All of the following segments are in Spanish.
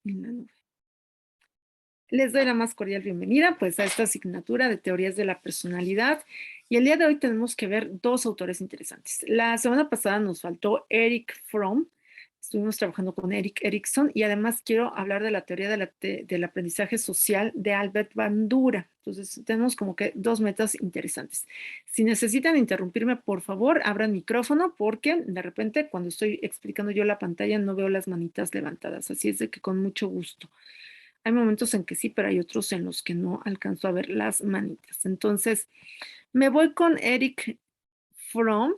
en la nube. Les doy la más cordial bienvenida pues a esta asignatura de teorías de la personalidad y el día de hoy tenemos que ver dos autores interesantes. La semana pasada nos faltó Eric Fromm, estuvimos trabajando con Erik Erikson y además quiero hablar de la teoría del aprendizaje social de Albert Bandura. Entonces tenemos como que dos metas interesantes. Si necesitan interrumpirme, por favor, abran micrófono porque de repente cuando estoy explicando yo la pantalla no veo las manitas levantadas, así es de que con mucho gusto. Hay momentos en que sí, pero hay otros en los que no alcanzo a ver las manitas. Entonces, me voy con Eric Fromm,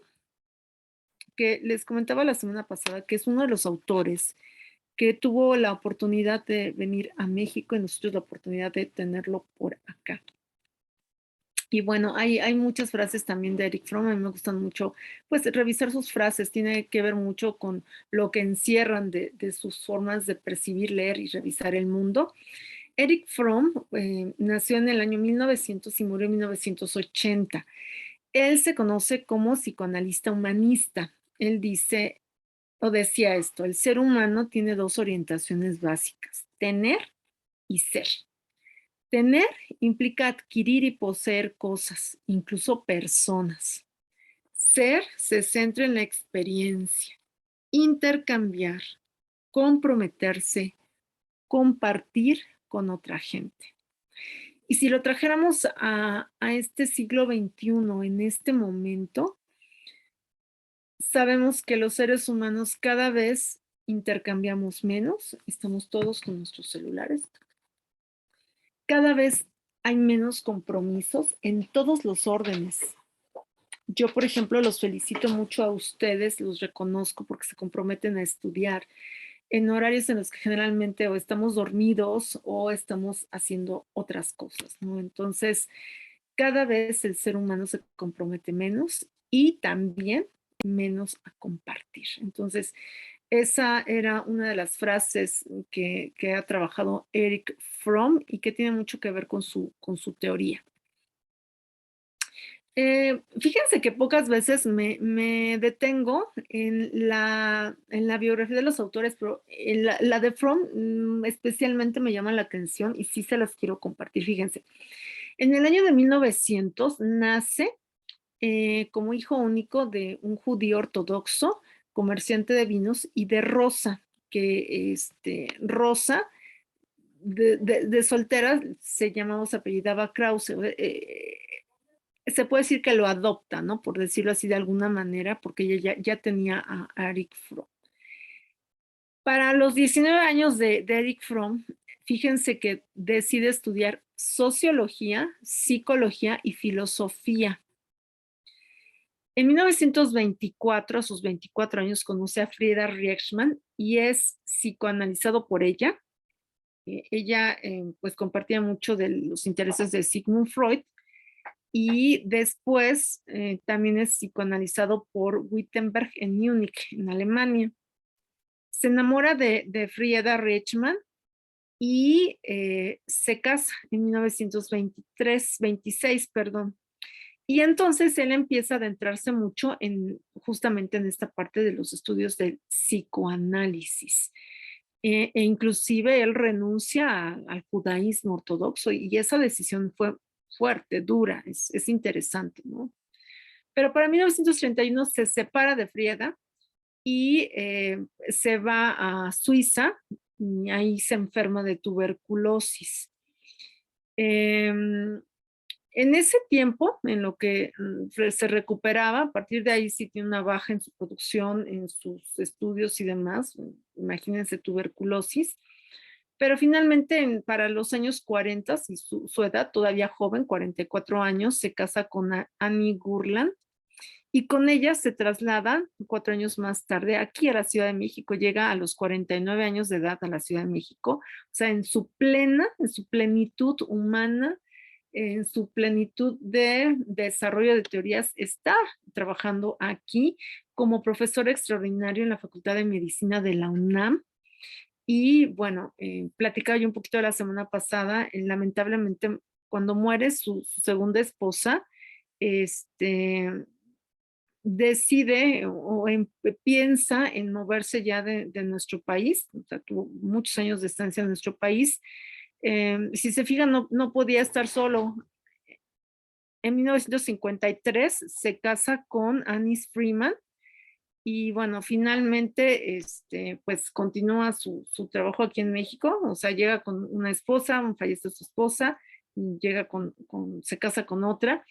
que les comentaba la semana pasada que es uno de los autores que tuvo la oportunidad de venir a México y nosotros la oportunidad de tenerlo por acá. Y bueno, hay muchas frases también de Eric Fromm, a mí me gustan mucho, pues revisar sus frases, tiene que ver mucho con lo que encierran de sus formas de percibir, leer y revisar el mundo. Eric Fromm nació en el año 1900 y murió en 1980. Él se conoce como psicoanalista humanista. Él dice o decía esto: el ser humano tiene dos orientaciones básicas, tener y ser. Tener implica adquirir y poseer cosas, incluso personas. Ser se centra en la experiencia, intercambiar, comprometerse, compartir con otra gente. Y si lo trajéramos a este siglo XXI, en este momento, sabemos que los seres humanos cada vez intercambiamos menos, estamos todos con nuestros celulares, cada vez hay menos compromisos en todos los órdenes. Yo, por ejemplo, los felicito mucho a ustedes, los reconozco porque se comprometen a estudiar en horarios en los que generalmente o estamos dormidos o estamos haciendo otras cosas, ¿no? Entonces, cada vez el ser humano se compromete menos y también menos a compartir. Entonces, esa era una de las frases que ha trabajado Eric Fromm y que tiene mucho que ver con su teoría. Fíjense que pocas veces me detengo en la biografía de los autores, pero la de Fromm especialmente me llama la atención y sí se las quiero compartir. Fíjense, en el año de 1900 nace como hijo único de un judío ortodoxo, comerciante de vinos, y de Rosa, que Rosa de soltera se llamaba, se apellidaba Krause. Se puede decir que lo adopta, ¿no? Por decirlo así de alguna manera, porque ella ya tenía a Eric Fromm. Para los 19 años de Eric Fromm, fíjense que decide estudiar sociología, psicología y filosofía. En 1924, a sus 24 años, conoce a Frida Reichmann y es psicoanalizado por ella. Ella pues compartía mucho de los intereses de Sigmund Freud y después también es psicoanalizado por Wittenberg en Múnich, en Alemania. Se enamora de Frida Reichmann y se casa en 1926, perdón. Y entonces él empieza a adentrarse mucho justamente en esta parte de los estudios del psicoanálisis. E inclusive él renuncia al judaísmo ortodoxo y esa decisión fue fuerte, dura, es interesante, ¿no? Pero para 1931 se separa de Frieda y se va a Suiza y ahí se enferma de tuberculosis. En ese tiempo, en lo que se recuperaba, a partir de ahí sí tiene una baja en su producción, en sus estudios y demás, imagínense tuberculosis, pero finalmente para los años 40 y su edad todavía joven, 44 años, se casa con Annie Gurland y con ella se traslada 4 años más tarde aquí a la Ciudad de México, llega a los 49 años de edad a la Ciudad de México, o sea, en su plenitud humana, en su plenitud de desarrollo de teorías, está trabajando aquí como profesor extraordinario en la Facultad de Medicina de la UNAM. Y bueno, platicaba yo un poquito la semana pasada, lamentablemente cuando muere su segunda esposa, este, decide piensa en moverse ya de nuestro país, o sea, tuvo muchos años de estancia en nuestro país. Si se fijan, no podía estar solo. En 1953 se casa con Annis Freeman y bueno, finalmente pues continúa su trabajo aquí en México, o sea, llega con una esposa, fallece su esposa, llega se casa con otra.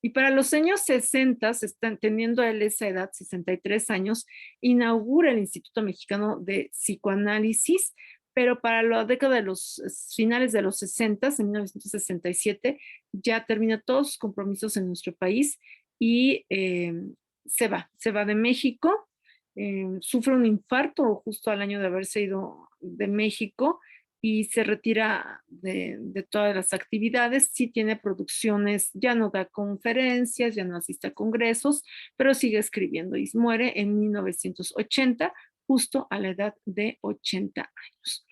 Y para los años 60, están teniendo él esa edad, 63 años, inaugura el Instituto Mexicano de Psicoanálisis, pero para la década de los finales de los 60, en 1967, ya termina todos sus compromisos en nuestro país y se va de México, sufre un infarto justo al año de haberse ido de México y se retira de todas las actividades. Sí tiene producciones, ya no da conferencias, ya no asiste a congresos, pero sigue escribiendo y muere en 1980, justo a la edad de 80 años.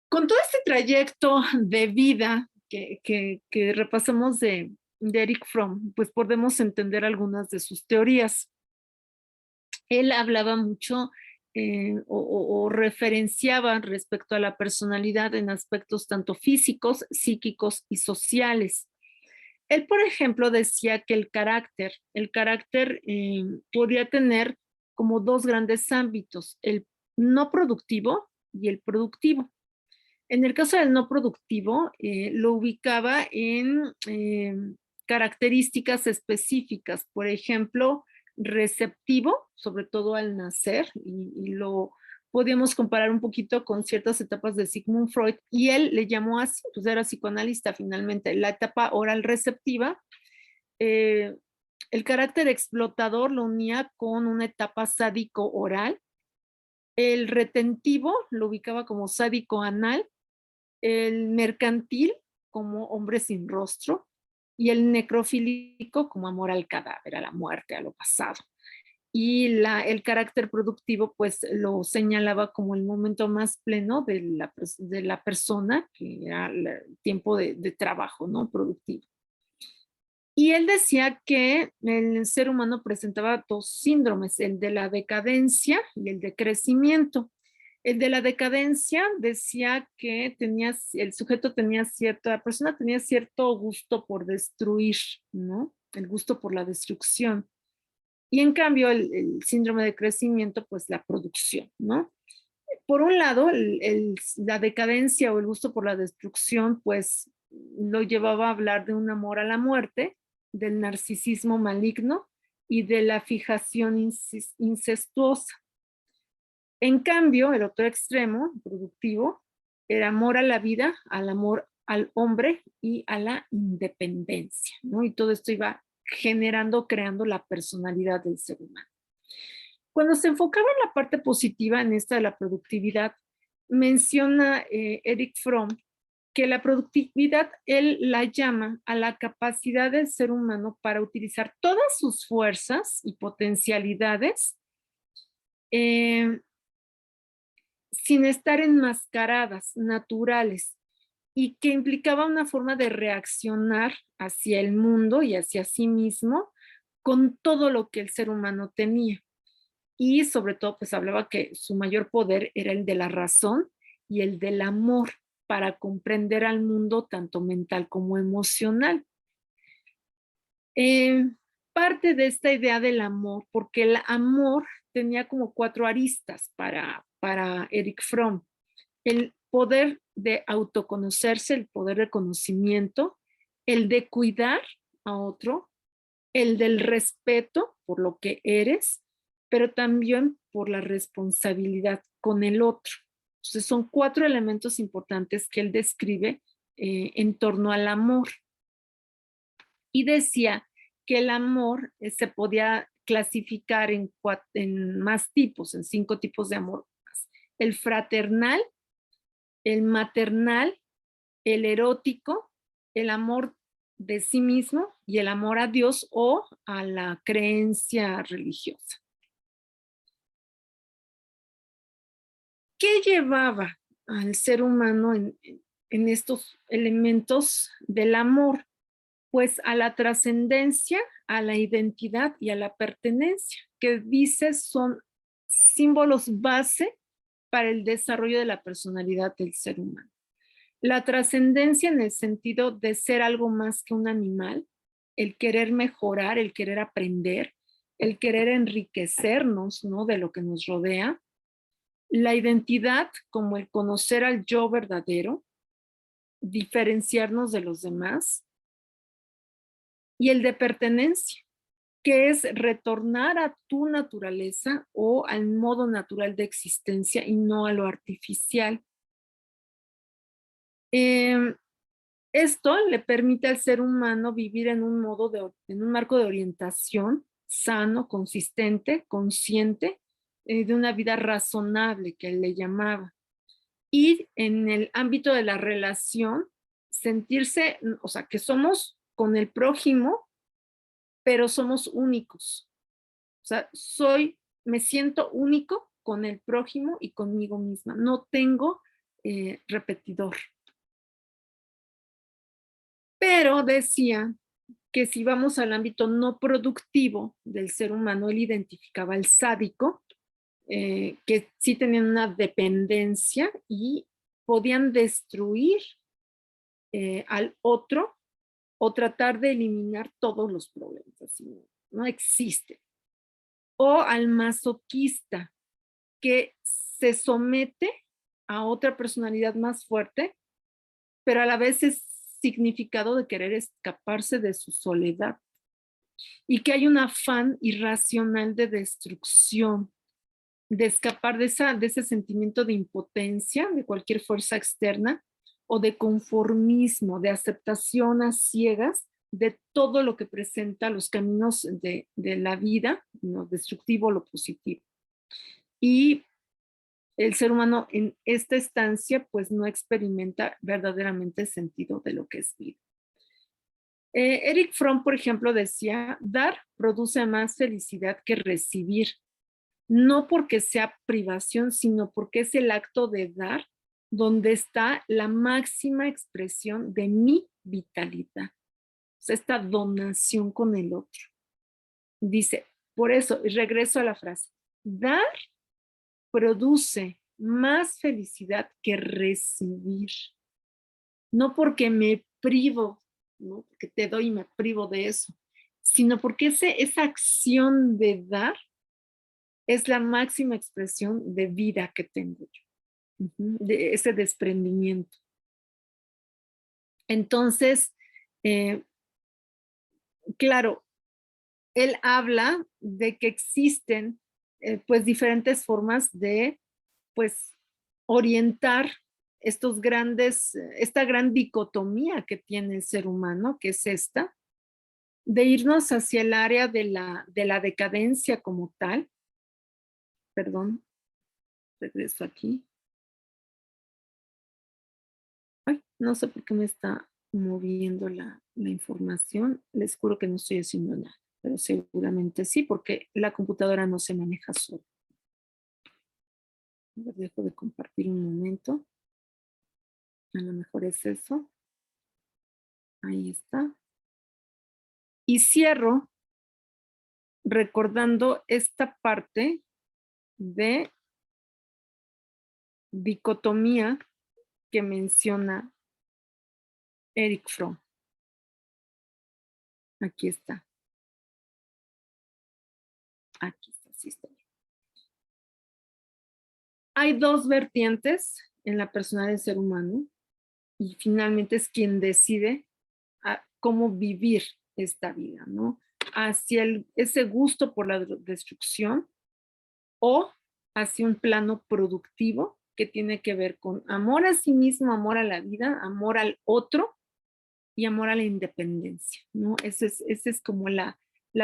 Con todo este trayecto de vida que repasamos de Erich Fromm, pues podemos entender algunas de sus teorías. Él hablaba mucho o referenciaba respecto a la personalidad en aspectos tanto físicos, psíquicos y sociales. Él, por ejemplo, decía que el carácter podía tener como dos grandes ámbitos, el no productivo y el productivo. En el caso del no productivo, lo ubicaba en características específicas, por ejemplo, receptivo, sobre todo al nacer, y lo podíamos comparar un poquito con ciertas etapas de Sigmund Freud, y él le llamó así, pues era psicoanalista finalmente, la etapa oral receptiva. eh, el carácter explotador lo unía con una etapa sádico oral, el retentivo lo ubicaba como sádico anal, el mercantil como hombre sin rostro y el necrofílico como amor al cadáver, a la muerte, a lo pasado. Y el carácter productivo pues lo señalaba como el momento más pleno de la persona, que era el tiempo de trabajo, ¿no? Productivo. Y él decía que el ser humano presentaba dos síndromes, el de la decadencia y el de crecimiento. El de la decadencia decía que el sujeto tenía la persona tenía cierto gusto por destruir, ¿no? El gusto por la destrucción. Y en cambio, el síndrome de crecimiento, pues la producción, ¿no? Por un lado, la decadencia o el gusto por la destrucción, pues lo llevaba a hablar de un amor a la muerte, del narcisismo maligno y de la fijación incestuosa. En cambio, el otro extremo, productivo, era amor a la vida, al amor al hombre y a la independencia, ¿no? Y todo esto iba generando, creando la personalidad del ser humano. Cuando se enfocaba en la parte positiva, en esta de la productividad, menciona Erich Fromm que la productividad él la llama a la capacidad del ser humano para utilizar todas sus fuerzas y potencialidades eh, sin estar enmascaradas, naturales, y que implicaba una forma de reaccionar hacia el mundo y hacia sí mismo con todo lo que el ser humano tenía. Y sobre todo, pues hablaba que su mayor poder era el de la razón y el del amor para comprender al mundo tanto mental como emocional. Eh, Parte de esta idea del amor, porque el amor tenía como cuatro aristas para Erich Fromm. El poder de autoconocerse, el poder de conocimiento, el de cuidar a otro, el del respeto por lo que eres, pero también por la responsabilidad con el otro. Entonces son cuatro elementos importantes que él describe en torno al amor. Y decía que el amor se podía clasificar en más tipos, en 5 tipos de amor. El fraternal, el maternal, el erótico, el amor de sí mismo y el amor a Dios o a la creencia religiosa. ¿Qué llevaba al ser humano en estos elementos del amor? Pues a la trascendencia, a la identidad y a la pertenencia, que dice son símbolos base para el desarrollo de la personalidad del ser humano. La trascendencia en el sentido de ser algo más que un animal, el querer mejorar, el querer aprender, el querer enriquecernos, ¿no?, de lo que nos rodea. La identidad como el conocer al yo verdadero, diferenciarnos de los demás. Y el de pertenencia, que es retornar a tu naturaleza o al modo natural de existencia y no a lo artificial. Esto le permite al ser humano vivir en un marco de orientación sano, consistente, consciente, de una vida razonable, que él le llamaba. Y en el ámbito de la relación, sentirse, o sea, que somos con el prójimo, pero somos únicos. O sea, me siento único con el prójimo y conmigo misma. No tengo repetidor. Pero decía que si vamos al ámbito no productivo del ser humano, él identificaba al sádico, que sí tenían una dependencia y podían destruir al otro o tratar de eliminar todos los problemas. Así no existe. O al masoquista, que se somete a otra personalidad más fuerte, pero a la vez es significado de querer escaparse de su soledad y que hay un afán irracional de destrucción, de escapar de ese sentimiento de impotencia, de cualquier fuerza externa, o de conformismo, de aceptación a ciegas de todo lo que presenta los caminos de la vida, lo destructivo, lo positivo. Y el ser humano en esta estancia pues no experimenta verdaderamente el sentido de lo que es vida. Eric Fromm, por ejemplo, decía, dar produce más felicidad que recibir, no porque sea privación, sino porque es el acto de dar donde está la máxima expresión de mi vitalidad. O sea, esta donación con el otro. Dice, por eso, y regreso a la frase, dar produce más felicidad que recibir. No porque me privo, ¿no?, porque te doy y me privo de eso, sino porque esa acción de dar es la máxima expresión de vida que tengo yo, de ese desprendimiento. Entonces, claro, él habla de que existen pues diferentes formas de pues orientar esta gran dicotomía que tiene el ser humano, que es esta, de irnos hacia el área de la decadencia como tal. Perdón, regreso aquí. Ay, no sé por qué me está moviendo la información. Les juro que no estoy haciendo nada, pero seguramente sí, porque la computadora no se maneja sola. A ver, dejo de compartir un momento. A lo mejor es eso. Ahí está. Y cierro recordando esta parte de dicotomía que menciona Eric Fromm. Aquí está. Aquí está, sí está. Hay dos vertientes en la personalidad del ser humano y finalmente es quien decide cómo vivir esta vida, ¿no? Hacia ese gusto por la destrucción o hacia un plano productivo que tiene que ver con amor a sí mismo, amor a la vida, amor al otro y amor a la independencia, ¿no? Esa es como la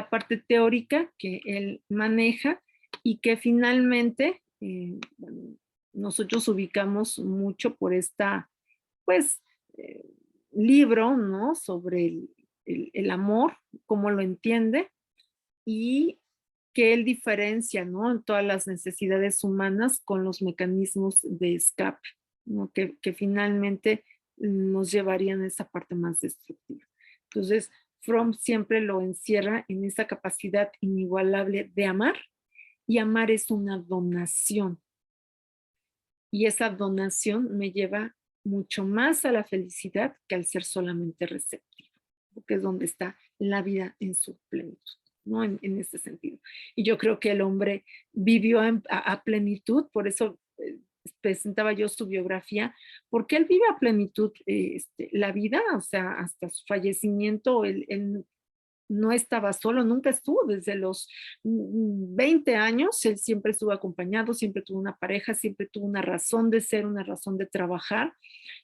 parte teórica que él maneja y que finalmente bueno, nosotros ubicamos mucho por esta, pues, eh, libro, ¿no?, sobre el amor, cómo lo entiende, y que él diferencia, ¿no?, en todas las necesidades humanas con los mecanismos de escape, ¿no?, que finalmente nos llevarían a esa parte más destructiva. Entonces, Fromm siempre lo encierra en esa capacidad inigualable de amar, y amar es una donación. Y esa donación me lleva mucho más a la felicidad que al ser solamente receptivo, porque es donde está la vida en su plenitud, ¿no? En este sentido. Y yo creo que el hombre vivió a plenitud, por eso presentaba yo su biografía, porque él vive a plenitud la vida, o sea, hasta su fallecimiento, él no estaba solo, nunca estuvo desde los 20 años, él siempre estuvo acompañado, siempre tuvo una pareja, siempre tuvo una razón de ser, una razón de trabajar,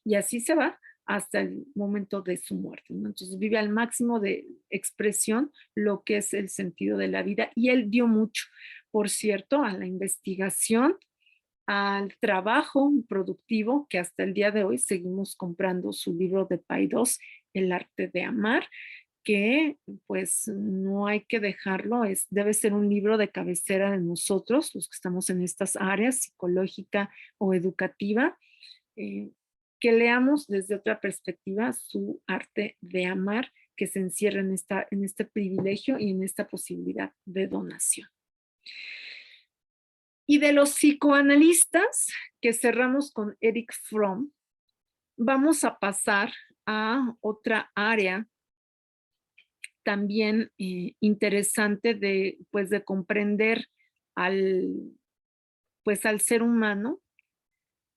y así se va hasta el momento de su muerte, ¿no? Entonces vive al máximo de expresión lo que es el sentido de la vida, y él dio mucho, por cierto, a la investigación, al trabajo productivo, que hasta el día de hoy seguimos comprando su libro de Paidós, El arte de amar, que pues no hay que dejarlo, debe ser un libro de cabecera de nosotros, los que estamos en estas áreas, psicológica o educativa, eh, que leamos desde otra perspectiva su arte de amar, que se encierra en este privilegio y en esta posibilidad de donación. Y de los psicoanalistas, que cerramos con Erich Fromm, vamos a pasar a otra área también interesante pues, de comprender pues, al ser humano,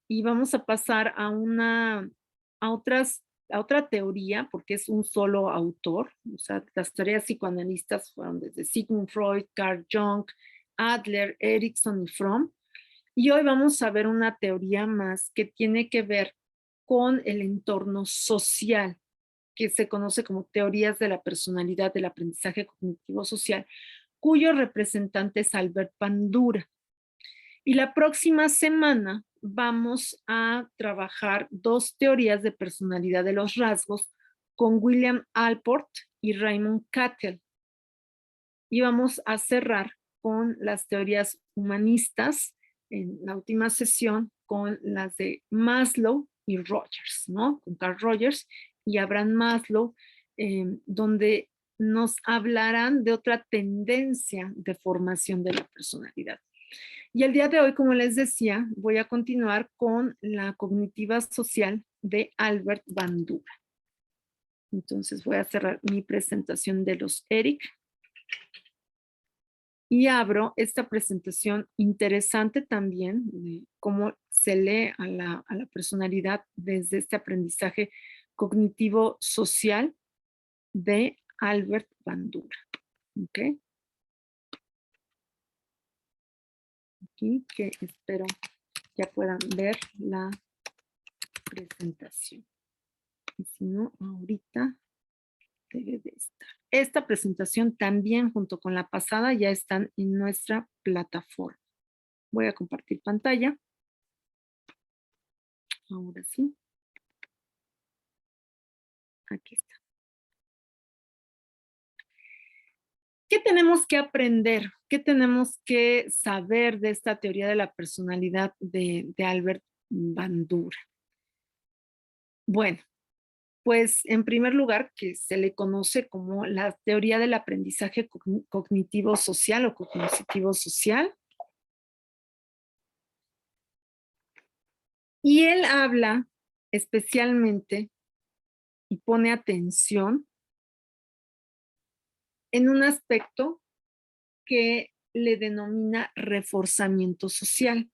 y vamos a pasar a otra teoría, porque es un solo autor. O sea, las teorías psicoanalistas fueron desde Sigmund Freud, Carl Jung, Adler, Erickson y Fromm. Y hoy vamos a ver una teoría más que tiene que ver con el entorno social, que se conoce como teorías de la personalidad del aprendizaje cognitivo social, cuyo representante es Albert Bandura. Y la próxima semana vamos a trabajar dos teorías de personalidad de los rasgos con William Alport y Raymond Cattell. Y vamos a cerrar con las teorías humanistas en la última sesión, con las de Maslow y Rogers, ¿no? Con Carl Rogers y Abraham Maslow, donde nos hablarán de otra tendencia de formación de la personalidad. Y el día de hoy, como les decía, voy a continuar con la cognitiva social de Albert Bandura. Entonces voy a cerrar mi presentación de los ERIC y abro esta presentación interesante también de cómo se lee a la personalidad desde este aprendizaje cognitivo social de Albert Bandura. ¿Ok? Aquí que espero ya puedan ver la presentación. Y si no, ahorita debe de estar. Esta presentación también junto con la pasada ya están en nuestra plataforma. Voy a compartir pantalla. Ahora sí. Aquí está. ¿Qué tenemos que aprender? ¿Qué tenemos que saber de esta teoría de la personalidad de Albert Bandura? Bueno, pues en primer lugar, que se le conoce como la teoría del aprendizaje cognitivo social o cognitivo social. Y él habla especialmente y pone atención en un aspecto que le denomina reforzamiento social.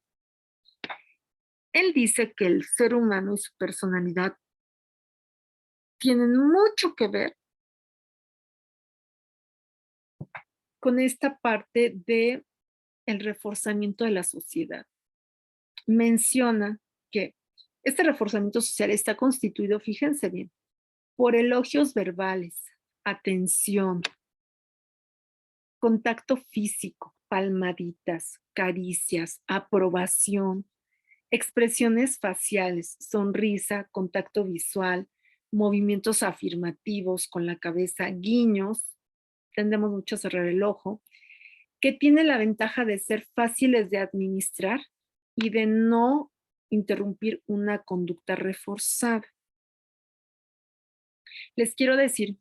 Él dice que el ser humano y su personalidad tienen mucho que ver con esta parte de el reforzamiento de la sociedad. Menciona que este reforzamiento social está constituido, fíjense bien, por elogios verbales, atención, contacto físico, palmaditas, caricias, aprobación, expresiones faciales, sonrisa, contacto visual, movimientos afirmativos con la cabeza, guiños, tendemos mucho a cerrar el ojo, que tiene la ventaja de ser fáciles de administrar y de no interrumpir una conducta reforzada. Les quiero decir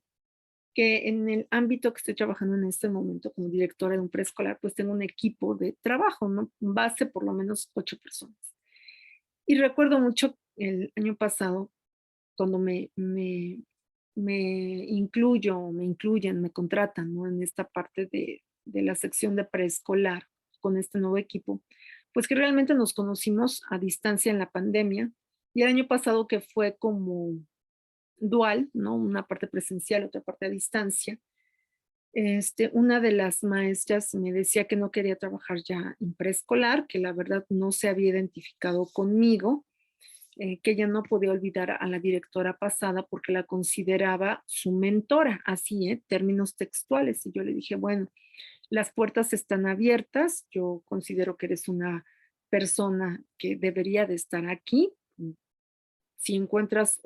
que en el ámbito que estoy trabajando en este momento como directora de un preescolar, pues tengo un equipo de trabajo, ¿no? Base por lo menos 8 personas. Y recuerdo mucho el año pasado cuando me incluyo, me incluyen, me contratan, ¿no? En esta parte de la sección de preescolar con este nuevo equipo, pues que realmente nos conocimos a distancia en la pandemia y el año pasado que fue como dual, ¿no? Una parte presencial, otra parte a distancia. Una de las maestras me decía que no quería trabajar ya en preescolar, que la verdad no se había identificado conmigo, que ella no podía olvidar a la directora pasada porque la consideraba su mentora, así, términos textuales. Y yo le dije, bueno, las puertas están abiertas, yo considero que eres una persona que debería de estar aquí. Si encuentras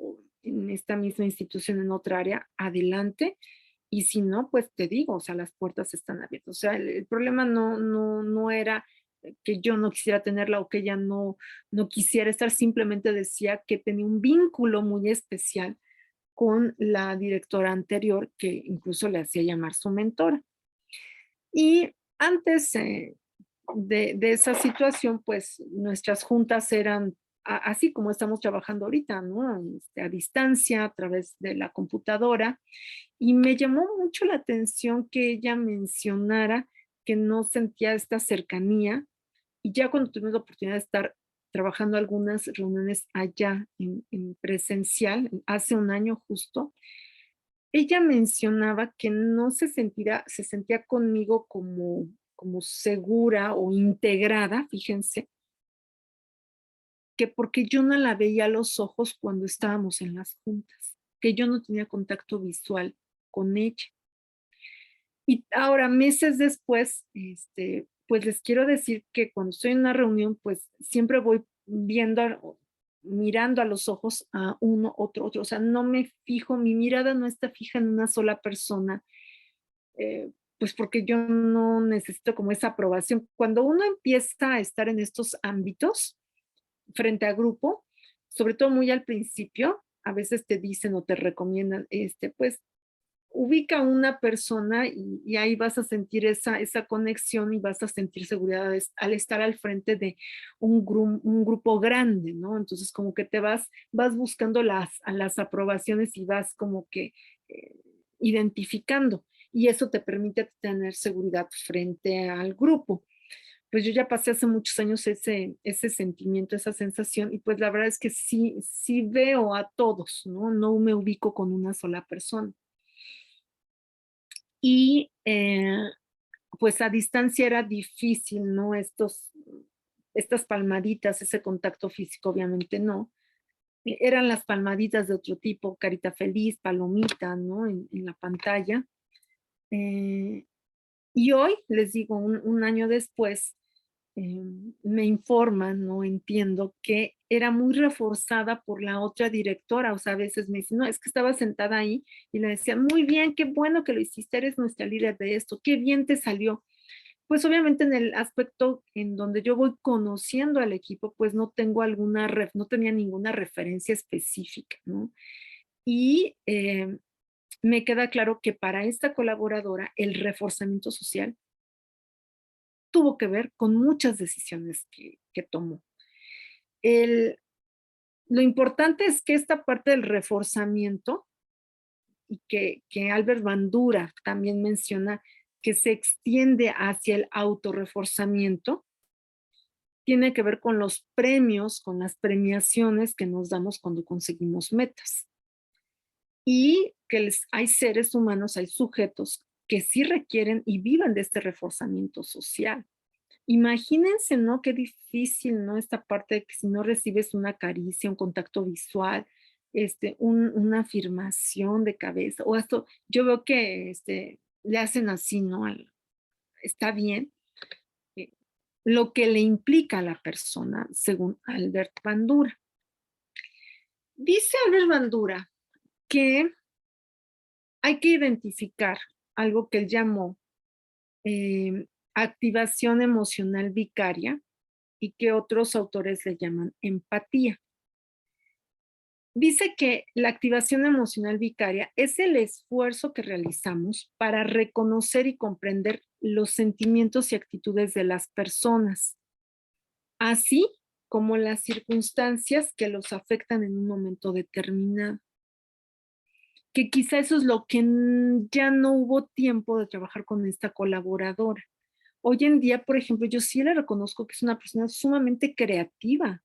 en esta misma institución en otra área, adelante. Y si no, pues te digo, o sea, las puertas están abiertas. O sea, el problema no era que yo no quisiera tenerla o que ella no quisiera estar, simplemente decía que tenía un vínculo muy especial con la directora anterior, que incluso le hacía llamar su mentora. Y antes de esa situación, pues nuestras juntas eran así como estamos trabajando ahorita, ¿no? A distancia, a través de la computadora. Y me llamó mucho la atención que ella mencionara que no sentía esta cercanía. Y ya cuando tuvimos la oportunidad de estar trabajando algunas reuniones allá en presencial, hace un año justo, ella mencionaba que no se sentía conmigo como segura o integrada, fíjense, que porque yo no la veía a los ojos cuando estábamos en las juntas, que yo no tenía contacto visual con ella. Y ahora, meses después, pues les quiero decir que cuando estoy en una reunión, pues siempre voy viendo, mirando a los ojos a uno, otro, o sea, no me fijo, mi mirada no está fija en una sola persona, pues porque yo no necesito como esa aprobación. Cuando uno empieza a estar en estos ámbitos frente a grupo, sobre todo muy al principio, a veces te dicen o te recomiendan, pues ubica a una persona y ahí vas a sentir esa conexión y vas a sentir seguridad al estar al frente de un grupo grande, ¿no? Entonces como que vas buscando a las aprobaciones y vas como que eh, identificando y eso te permite tener seguridad frente al grupo. Pues yo ya pasé hace muchos años ese sentimiento, esa sensación, y pues la verdad es que sí veo a todos, ¿no? No me ubico con una sola persona. Y pues a distancia era difícil, ¿no? Estas palmaditas, ese contacto físico, obviamente no. Eran las palmaditas de otro tipo, carita feliz, palomita, ¿no? En la pantalla. Eh, y hoy, les digo, un año después, me informan, no entiendo, que era muy reforzada por la otra directora, o sea, a veces me dicen, no, es que estaba sentada ahí y le decía, muy bien, qué bueno que lo hiciste, eres nuestra líder de esto, qué bien te salió. Pues obviamente en el aspecto en donde yo voy conociendo al equipo, pues no tengo no tenía ninguna referencia específica, ¿no? Y me queda claro que para esta colaboradora el reforzamiento social tuvo que ver con muchas decisiones que tomó. El, lo importante es que esta parte del reforzamiento, y que Albert Bandura también menciona, que se extiende hacia el autorreforzamiento, tiene que ver con los premios, con las premiaciones que nos damos cuando conseguimos metas. Y que hay seres humanos, hay sujetos que sí requieren y viven de este reforzamiento social. Imagínense, ¿no? Qué difícil, ¿no? Esta parte de que si no recibes una caricia, un contacto visual, una afirmación de cabeza, o esto, yo veo que le hacen así, ¿no? Está bien, eh, lo que le implica a la persona, según Albert Bandura. Dice Albert Bandura que hay que identificar algo que él llamó activación emocional vicaria y que otros autores le llaman empatía. Dice que la activación emocional vicaria es el esfuerzo que realizamos para reconocer y comprender los sentimientos y actitudes de las personas, así como las circunstancias que los afectan en un momento determinado. Que quizá eso es lo que ya no hubo tiempo de trabajar con esta colaboradora. Hoy en día, por ejemplo, yo sí le reconozco que es una persona sumamente creativa,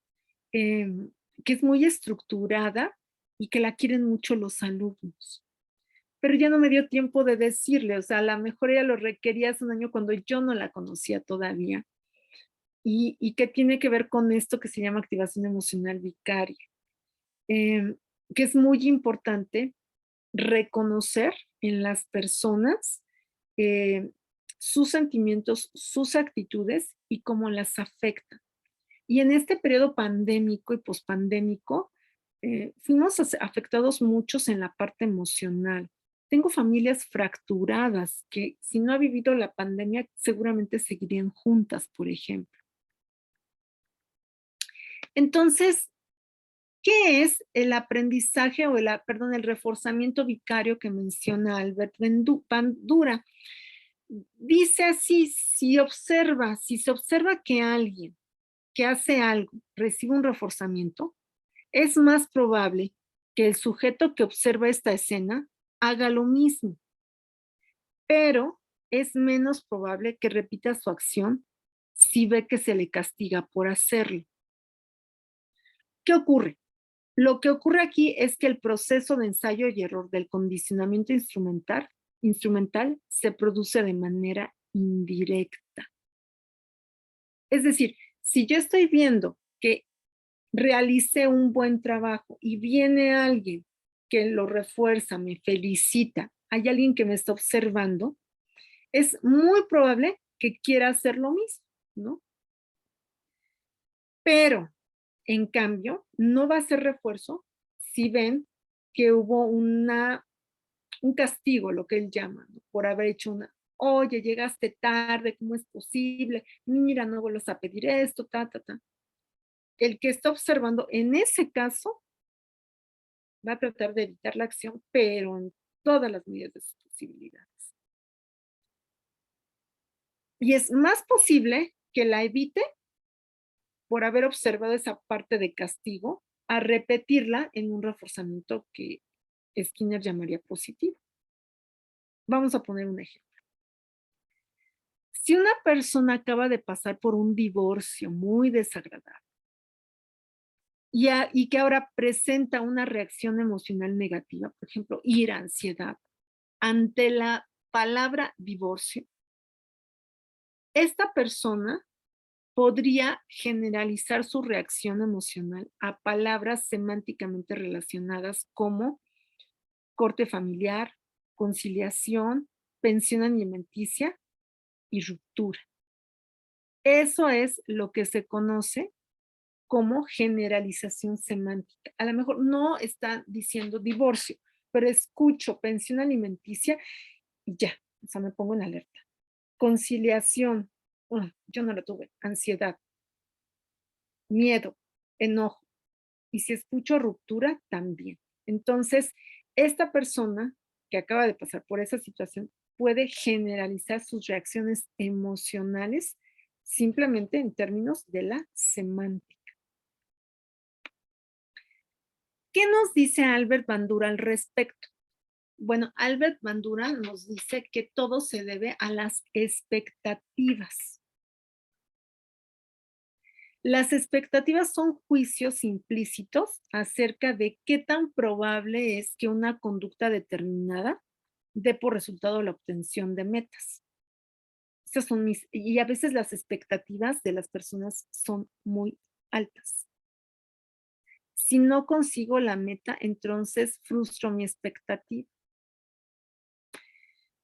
em, que es muy estructurada y que la quieren mucho los alumnos. Pero ya no me dio tiempo de decirle, o sea, a lo mejor ella lo requería hace un año cuando yo no la conocía todavía. Y qué tiene que ver con esto que se llama activación emocional vicaria, Em, que es muy importante reconocer en las personas eh, sus sentimientos, sus actitudes y cómo las afectan. Y en este periodo pandémico y pospandémico, fuimos afectados muchos en la parte emocional. Tengo familias fracturadas que si no ha vivido la pandemia seguramente seguirían juntas, por ejemplo. Entonces, ¿qué es el aprendizaje o perdón, el reforzamiento vicario que menciona Albert Bandura? Dice así, si se observa que alguien que hace algo recibe un reforzamiento, es más probable que el sujeto que observa esta escena haga lo mismo, pero es menos probable que repita su acción si ve que se le castiga por hacerlo. ¿Qué ocurre? Lo que ocurre aquí es que el proceso de ensayo y error del condicionamiento instrumental se produce de manera indirecta. Es decir, si yo estoy viendo que realicé un buen trabajo y viene alguien que lo refuerza, me felicita, hay alguien que me está observando, es muy probable que quiera hacer lo mismo, ¿no? Pero, en cambio, no va a ser refuerzo si ven que hubo un castigo, lo que él llama, ¿no? Por haber hecho oye, llegaste tarde, ¿cómo es posible? Mira, no vuelvas a pedir esto, ta, ta, ta. El que está observando, en ese caso, va a tratar de evitar la acción, pero en todas las medidas de sus posibilidades. Y es más posible que la evite por haber observado esa parte de castigo a repetirla en un reforzamiento que Skinner llamaría positivo. Vamos a poner un ejemplo. Si una persona acaba de pasar por un divorcio muy desagradable y que ahora presenta una reacción emocional negativa, por ejemplo, ira, ansiedad, ante la palabra divorcio, esta persona podría generalizar su reacción emocional a palabras semánticamente relacionadas como corte familiar, conciliación, pensión alimenticia y ruptura. Eso es lo que se conoce como generalización semántica. A lo mejor no está diciendo divorcio, pero escucho pensión alimenticia y ya, o sea, me pongo en alerta. Conciliación, yo no lo tuve, ansiedad, miedo, enojo. Y si escucho ruptura, también. Entonces, esta persona que acaba de pasar por esa situación puede generalizar sus reacciones emocionales simplemente en términos de la semántica. ¿Qué nos dice Albert Bandura al respecto? Bueno, Albert Bandura nos dice que todo se debe a las expectativas. Las expectativas son juicios implícitos acerca de qué tan probable es que una conducta determinada dé por resultado la obtención de metas. Estas son y a veces las expectativas de las personas son muy altas. Si no consigo la meta, entonces frustro mi expectativa.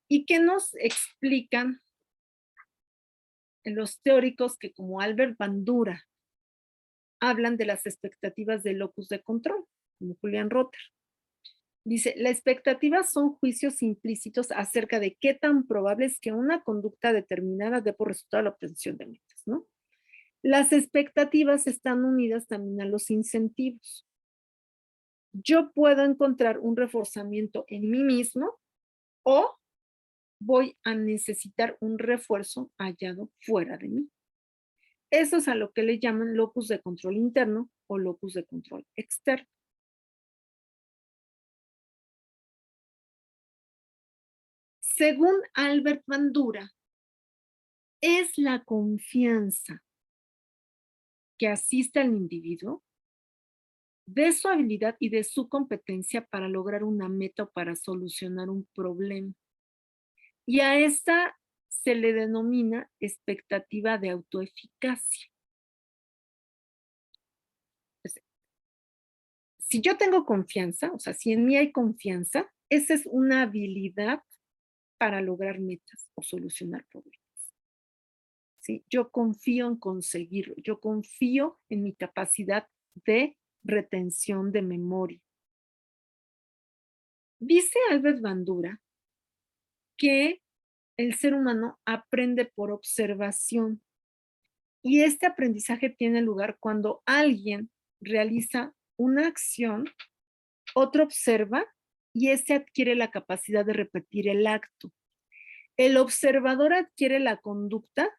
¿Y qué nos explican los teóricos que como Albert Bandura hablan de las expectativas del locus de control, como Julian Rotter? Dice, la expectativa son juicios implícitos acerca de qué tan probable es que una conducta determinada dé por resultado la obtención de metas, ¿no? Las expectativas están unidas también a los incentivos. yo puedo encontrar un reforzamiento en mí mismo o voy a necesitar un refuerzo hallado fuera de mí. Eso es a lo que le llaman locus de control interno o locus de control externo. Según Albert Bandura, es la confianza que asiste al individuo de su habilidad y de su competencia para lograr una meta o para solucionar un problema. Y a esta se le denomina expectativa de autoeficacia. Pues, si yo tengo confianza, o sea, si en mí hay confianza, esa es una habilidad para lograr metas o solucionar problemas. ¿Sí? Yo confío en conseguirlo, yo confío en mi capacidad de retención de memoria. Dice Albert Bandura que el ser humano aprende por observación y este aprendizaje tiene lugar cuando alguien realiza una acción, otro observa y este adquiere la capacidad de repetir el acto. El observador adquiere la conducta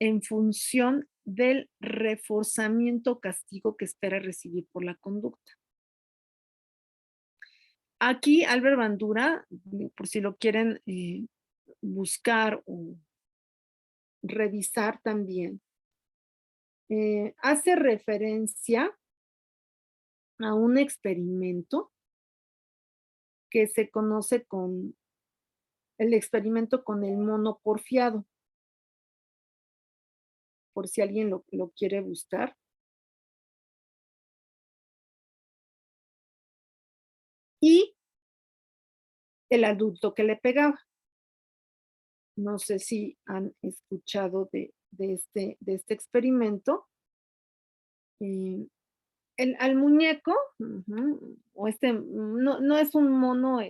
en función del reforzamiento o castigo que espera recibir por la conducta. Aquí Albert Bandura, por si lo quieren buscar o revisar también, hace referencia a un experimento que se conoce con el experimento con el mono porfiado, por si alguien lo quiere buscar. Y el adulto que le pegaba. No sé si han escuchado de este experimento. Al muñeco, o no es un mono,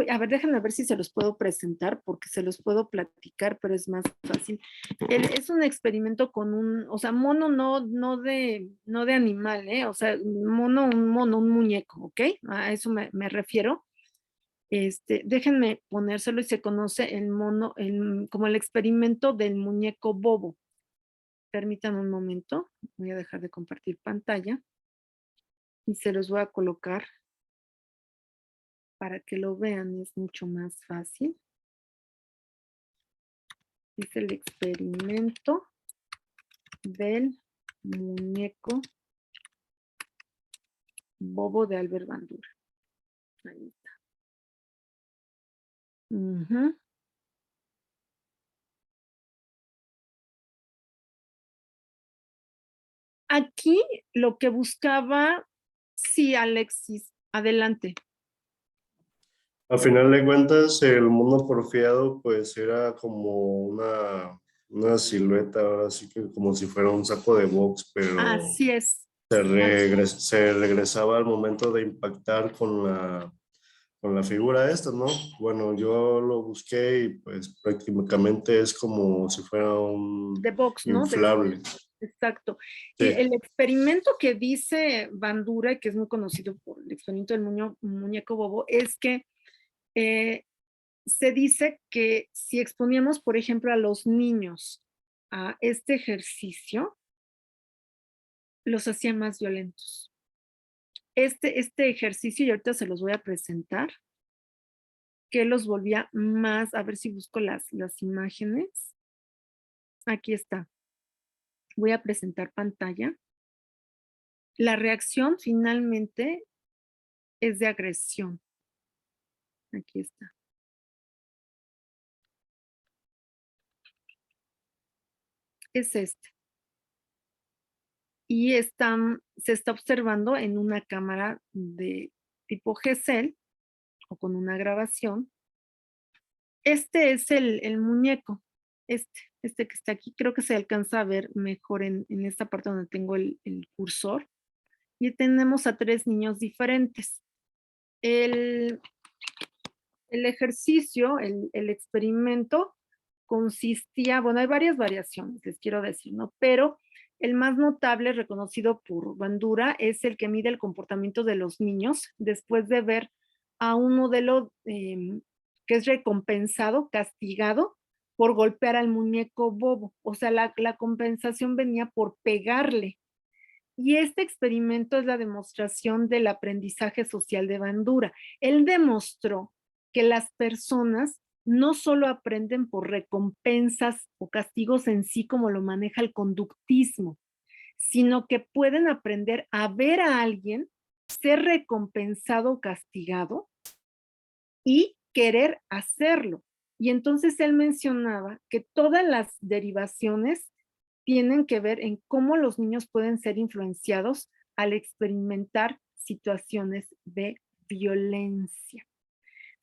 a ver, déjenme ver si se los puedo presentar, porque se los puedo platicar, pero es más fácil. Es un experimento con o sea, mono no de animal, o sea, un muñeco, ¿ok? A eso me refiero. Déjenme ponérselo y se conoce el mono, como el experimento del muñeco bobo. Permítanme un momento, voy a dejar de compartir pantalla y se los voy a colocar para que lo vean, es mucho más fácil. Es el experimento del muñeco bobo de Albert Bandura. Ahí está. Aquí lo que buscaba, sí, Alexis, adelante. A final de cuentas, el mono porfiado pues era como una silueta, ahora sí que como si fuera un saco de box, pero Así es. se regresaba al momento de impactar con la figura esta, ¿no? Bueno, yo lo busqué y pues prácticamente es como si fuera un De box, ¿no? inflable. Exacto. Y Sí. el experimento que dice Bandura, que es muy conocido por el experimento del muñeco bobo, es que se dice que si exponíamos, por ejemplo, a los niños a este ejercicio, los hacía más violentos. Este ejercicio, y ahorita se los voy a presentar, que los volvía más, a ver si busco las imágenes. Aquí está. Voy a presentar pantalla. La reacción finalmente es de agresión. Aquí está. Es este. Y se está observando en una cámara de tipo GESEL o con una grabación. Este es el muñeco, este que está aquí. Creo que se alcanza a ver mejor en esta parte donde tengo el cursor. Y tenemos a 3 niños diferentes. El ejercicio, el experimento consistía, bueno, hay varias variaciones, les quiero decir, ¿no? Pero El más notable, reconocido por Bandura, es el que mide el comportamiento de los niños después de ver a un modelo que es recompensado, castigado, por golpear al muñeco bobo. O sea, la compensación venía por pegarle. Y este experimento es la demostración del aprendizaje social de Bandura. Él demostró que las personas no solo aprenden por recompensas o castigos en sí, como lo maneja el conductismo, sino que pueden aprender a ver a alguien ser recompensado o castigado y querer hacerlo. Y entonces él mencionaba que todas las derivaciones tienen que ver en cómo los niños pueden ser influenciados al experimentar situaciones de violencia.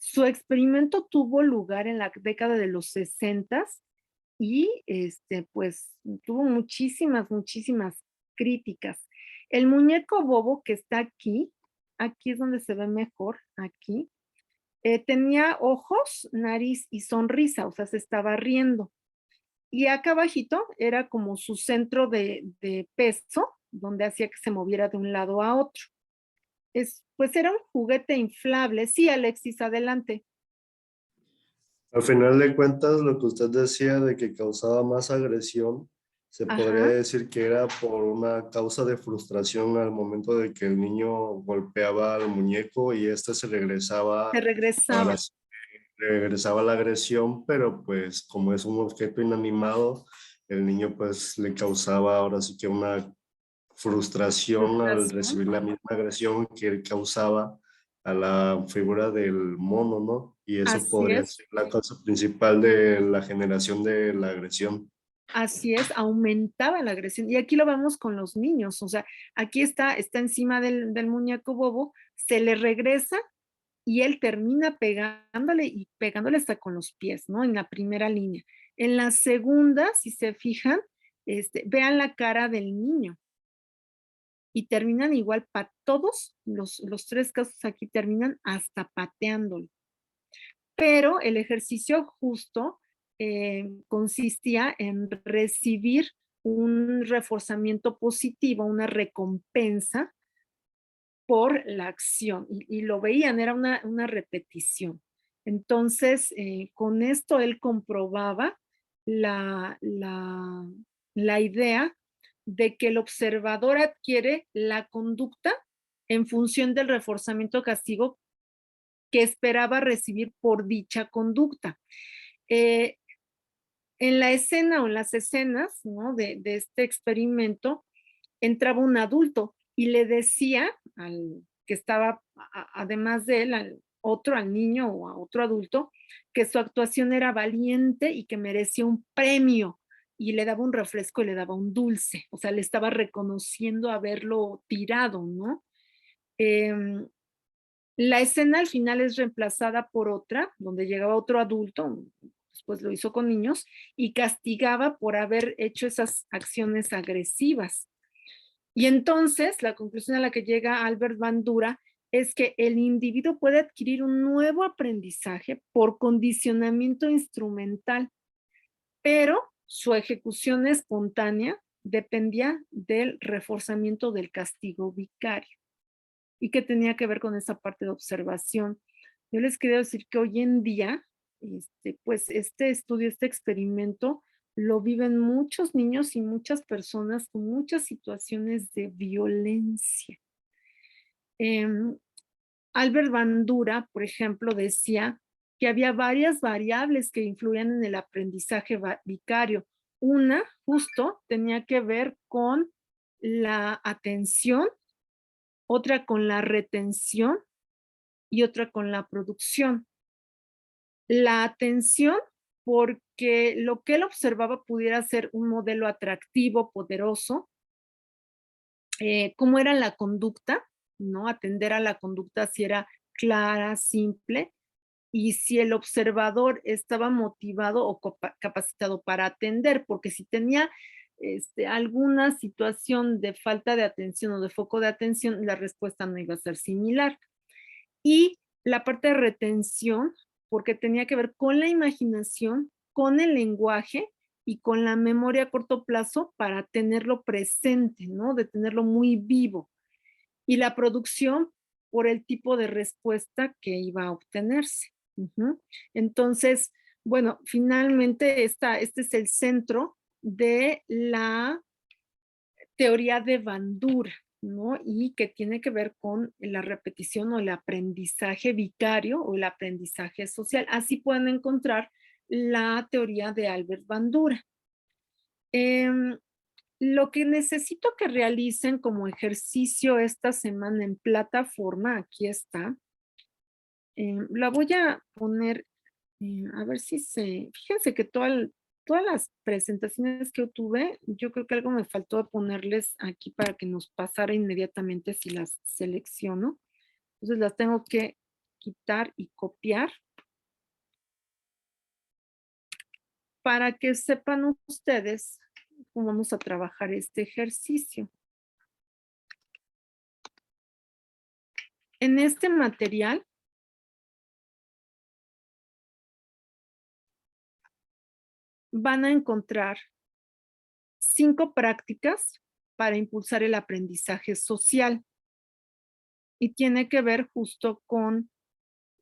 Su experimento tuvo lugar en la década de los 60 y pues tuvo muchísimas críticas. El muñeco bobo que está aquí es donde se ve mejor, aquí, tenía ojos, nariz y sonrisa, o sea, se estaba riendo. Y acá abajito era como su centro de peso, donde hacía que se moviera de un lado a otro. Pues era un juguete inflable. Sí, Alexis, adelante. Al final de cuentas, lo que usted decía de que causaba más agresión, se podría Ajá, decir que era por una causa de frustración al momento de que el niño golpeaba al muñeco y este se se regresaba a regresaba. regresaba la agresión, pero pues como es un objeto inanimado, el niño pues le causaba ahora sí que una frustración al Frustración. recibir la misma agresión que él causaba a la figura del mono, ¿no? Y eso Así podría es, ser la causa principal de la generación de la agresión. así es, aumentaba la agresión. Y aquí lo vemos con los niños, o sea, aquí está encima del muñeco bobo, se le regresa y él termina pegándole y pegándole hasta con los pies, ¿no? En la primera línea. En la segunda, si se fijan, vean la cara del niño y terminan igual para todos los tres casos aquí terminan hasta pateándolo. Pero el ejercicio justo consistía en recibir un reforzamiento positivo, una recompensa por la acción y lo veían, era una repetición. Entonces, con esto él comprobaba la, la, la idea de que el observador adquiere la conducta en función del reforzamiento castigo que esperaba recibir por dicha conducta. Eh, en la escena o en las escenas, ¿no?, de este experimento, entraba un adulto y le decía al que estaba, además de él, al niño o a otro adulto, que su actuación era valiente y que merecía un premio. Y le daba un refresco y le daba un dulce. O sea, le estaba reconociendo haberlo tirado, ¿no? Eh, la escena al final es reemplazada por otra, donde llegaba otro adulto, después lo hizo con niños, y castigaba por haber hecho esas acciones agresivas. Y entonces la conclusión a la que llega Albert Bandura es que el individuo puede adquirir un nuevo aprendizaje por condicionamiento instrumental, pero su ejecución espontánea dependía del reforzamiento del castigo vicario. ¿Y qué tenía que ver con esa parte de observación? Yo les quería decir que hoy en día, pues este estudio, este experimento, lo viven muchos niños y muchas personas con muchas situaciones de violencia. Em, Albert Bandura, por ejemplo, decía que había varias variables que influían en el aprendizaje vicario. Una, justo, tenía que ver con la atención, otra con la retención y otra con la producción. La atención, porque lo que él observaba pudiera ser un modelo atractivo, poderoso, cómo era la conducta, ¿no? Atender a la conducta si era clara, simple, y si el observador estaba motivado o capacitado para atender, porque si tenía alguna situación de falta de atención o de foco de atención, la respuesta no iba a ser similar. Y la parte de retención, porque tenía que ver con la imaginación, con el lenguaje y con la memoria a corto plazo para tenerlo presente, ¿no? De tenerlo muy vivo. Y la producción por el tipo de respuesta que iba a obtenerse. Ujú. Entonces, bueno, finalmente este es el centro de la teoría de Bandura, ¿no? Y que tiene que ver con la repetición o el aprendizaje vicario o el aprendizaje social. Así pueden encontrar la teoría de Albert Bandura. Em, lo que necesito que realicen como ejercicio esta semana en plataforma, aquí está, la voy a poner, a ver si fíjense que todas las presentaciones que yo tuve, yo creo que algo me faltó de ponerles aquí para que nos pasara inmediatamente si las selecciono. Entonces las tengo que quitar y copiar para que sepan ustedes cómo vamos a trabajar este ejercicio. En este material van a encontrar 5 prácticas para impulsar el aprendizaje social y tiene que ver justo con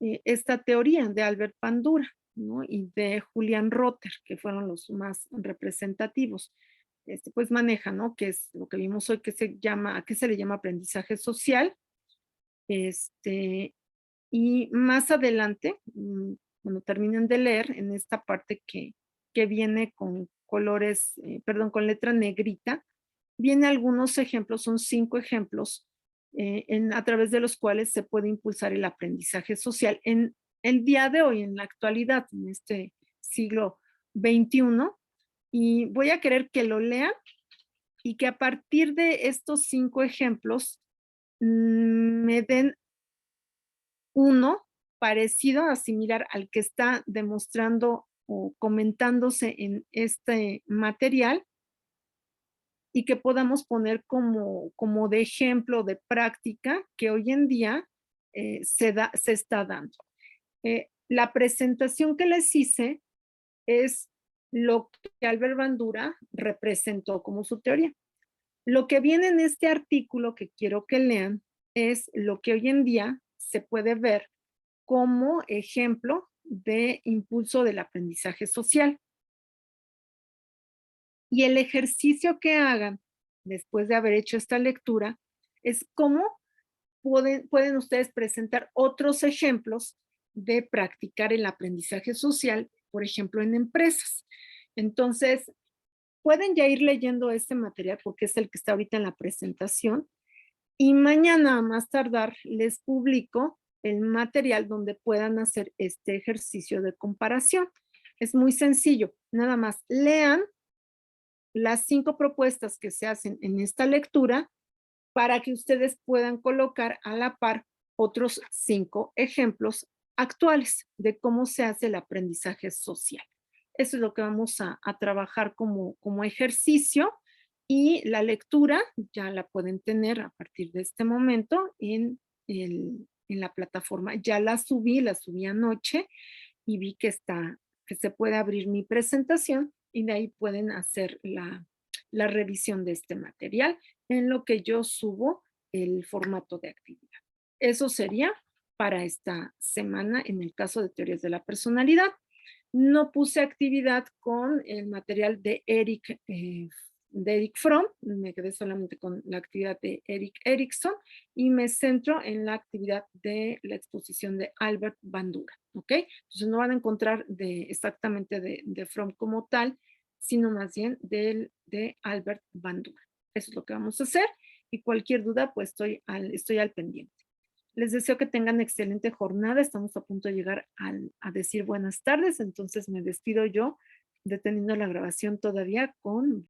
esta teoría de Albert Bandura, ¿no? Y de Julian Rotter, que fueron los más representativos. Pues maneja, ¿no? Que es lo que vimos hoy, ¿a qué se le llama aprendizaje social? Y más adelante, cuando terminen de leer, en esta parte que viene con colores, perdón, con letra negrita, viene algunos ejemplos, son 5 ejemplos a través de los cuales se puede impulsar el aprendizaje social en el día de hoy, en la actualidad, en este siglo XXI. Y voy a querer que lo lean y que a partir de estos 5 ejemplos me den uno parecido a similar al que está demostrando o comentándose en este material y que podamos poner como de ejemplo de práctica que hoy en día se está dando. La presentación que les hice es lo que Albert Bandura representó como su teoría. Lo que viene en este artículo que quiero que lean es lo que hoy en día se puede ver como ejemplo de impulso del aprendizaje social. Y el ejercicio que hagan después de haber hecho esta lectura es cómo pueden ustedes presentar otros ejemplos de practicar el aprendizaje social, por ejemplo, en empresas. Entonces, pueden ya ir leyendo este material porque es el que está ahorita en la presentación y mañana a más tardar les publico el material donde puedan hacer este ejercicio de comparación. Es muy sencillo, nada más lean las 5 propuestas que se hacen en esta lectura para que ustedes puedan colocar a la par otros 5 ejemplos actuales de cómo se hace el aprendizaje social. Eso es lo que vamos a trabajar como ejercicio y la lectura ya la pueden tener a partir de este momento en la plataforma. Ya la subí anoche y vi que se puede abrir mi presentación y de ahí pueden hacer la revisión de este material en lo que yo subo el formato de actividad. Eso sería para esta semana en el caso de teorías de la personalidad. No puse actividad con el material de Eric Fromm, me quedé solamente con la actividad de Erik Erikson y me centro en la actividad de la exposición de Albert Bandura, ¿ok? Entonces no van a encontrar exactamente de Fromm como tal, sino más bien de Albert Bandura. Eso es lo que vamos a hacer y cualquier duda pues estoy al pendiente. Les deseo que tengan excelente jornada. Estamos a punto de llegar a decir buenas tardes, entonces me despido yo deteniendo la grabación todavía con